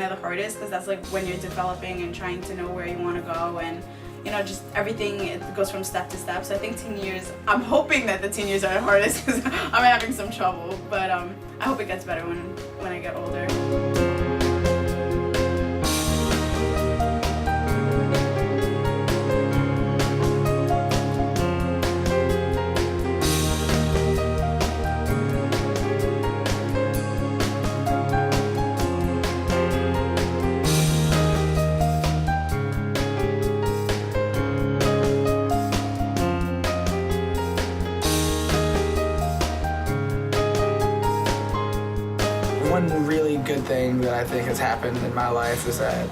kind of the hardest, because that's like when you're developing and trying to know where you want to go, and just everything, it goes from step to step. So I think teen years, I'm hoping that the teen years are the hardest because I'm having some trouble, but I hope it gets better when I get older. One really good thing that I think has happened in my life is that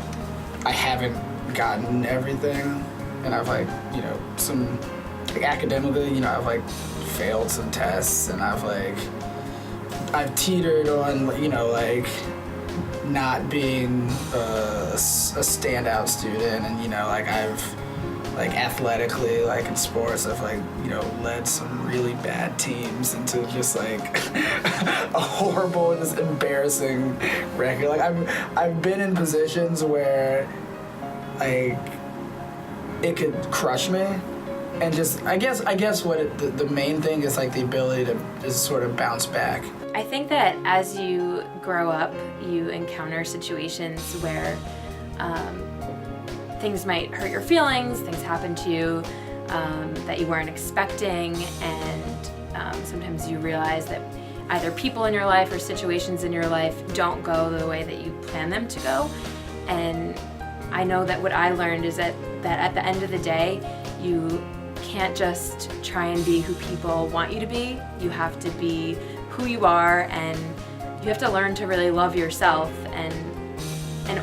I haven't gotten everything, and I've academically, I've failed some tests, and I've teetered on, not being a standout student, and I've athletically, in sports, I've led some really bad teams into just a horrible and just embarrassing record. I've been in positions where it could crush me, and just I guess what the main thing is the ability to just sort of bounce back. I think that as you grow up, you encounter situations where things might hurt your feelings, things happen to you that you weren't expecting, and sometimes you realize that either people in your life or situations in your life don't go the way that you plan them to go. And I know that what I learned is that at the end of the day, you can't just try and be who people want you to be. You have to be who you are, and you have to learn to really love yourself, and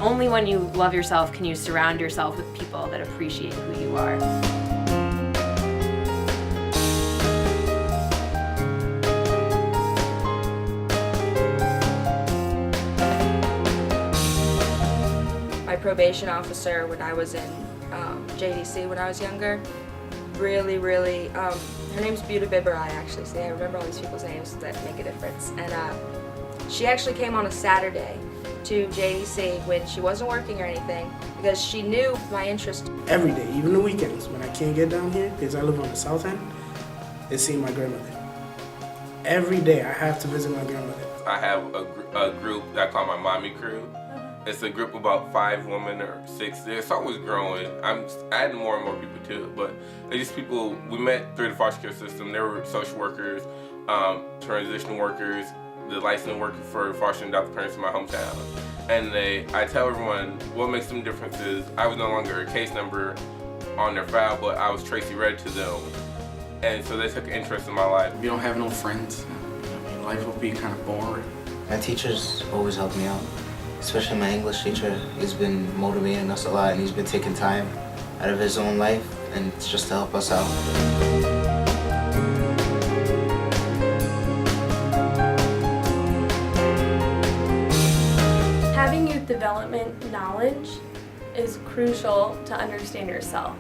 only when you love yourself can you surround yourself with people that appreciate who you are. My probation officer when I was in JDC when I was younger, really, her name's Buta Biberai actually. See, I remember all these people's names that make a difference. And she actually came on a Saturday to JDC when she wasn't working or anything because she knew my interest. Every day, even the weekends when I can't get down here because I live on the south end, is seeing my grandmother. Every day I have to visit my grandmother. I have a group that I call my mommy crew. It's a group of about 5 women or 6. It's always growing. I'm adding more and more people to it, but it's just people we met through the foster care system. There were social workers, transitional workers, the licensed worker for foster and adoptive parents in my hometown. And I tell everyone what makes them difference is I was no longer a case number on their file, but I was Tracy Red to them. And so they took an interest in my life. If you don't have no friends, life will be kind of boring. My teachers always help me out, especially my English teacher. He's been motivating us a lot, and he's been taking time out of his own life, and it's just to help us out. Having youth development knowledge is crucial to understand yourself.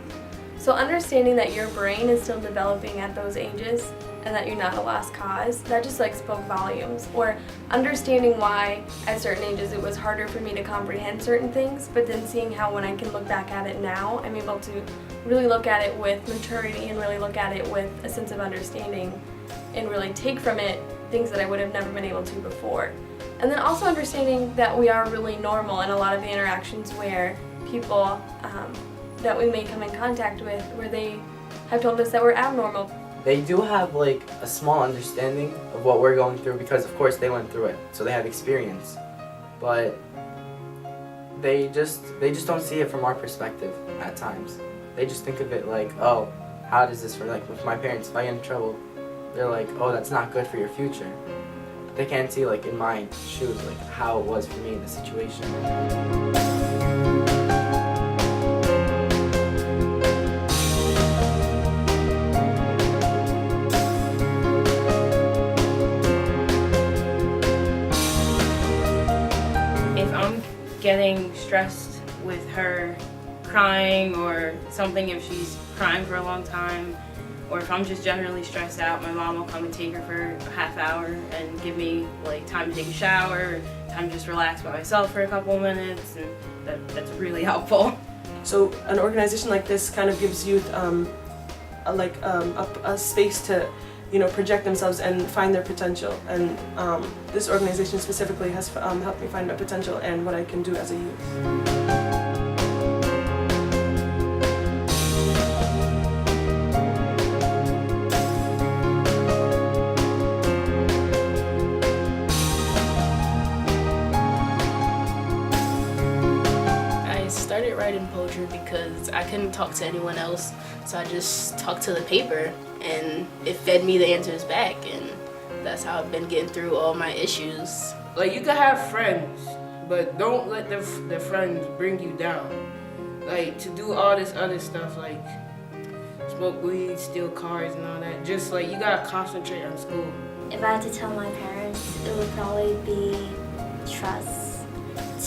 So understanding that your brain is still developing at those ages and that you're not a lost cause, that just spoke volumes. Or understanding why at certain ages it was harder for me to comprehend certain things, but then seeing how when I can look back at it now, I'm able to really look at it with maturity and really look at it with a sense of understanding and really take from it things that I would have never been able to before. And then also understanding that we are really normal in a lot of the interactions where people that we may come in contact with, where they have told us that we're abnormal. They do have a small understanding of what we're going through because of course they went through it, so they have experience. But they just don't see it from our perspective at times. They just think of it oh, how does this work? With my parents, if I get in trouble, they're like, oh, that's not good for your future. But they can't see in my shoes how it was for me in the situation. Getting stressed with her crying or something, if she's crying for a long time, or if I'm just generally stressed out, my mom will come and take her for a half hour and give me time to take a shower, sometimes just relax by myself for a couple of minutes, and that's really helpful. So an organization like this kind of gives youth a space to, project themselves and find their potential. And this organization specifically has helped me find my potential and what I can do as a youth. I started writing poetry because I couldn't talk to anyone else, so I just talked to the paper, and it fed me the answers back, and that's how I've been getting through all my issues. Like, you can have friends, but don't let the friends bring you down. Like, to do all this other stuff, like smoke weed, steal cars and all that, just like, you gotta concentrate on school. If I had to tell my parents, it would probably be trust.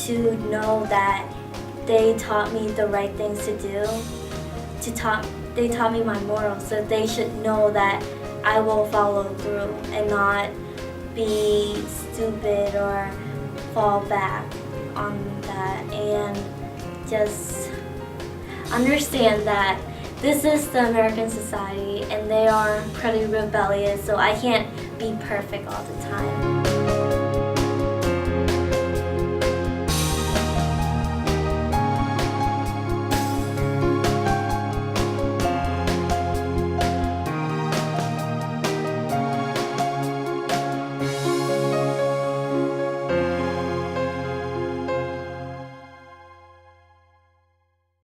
To know that they taught me the right things to do. They taught me my morals, so they should know that I will follow through and not be stupid or fall back on that, and just understand that this is the American society and they are pretty rebellious, so I can't be perfect all the time.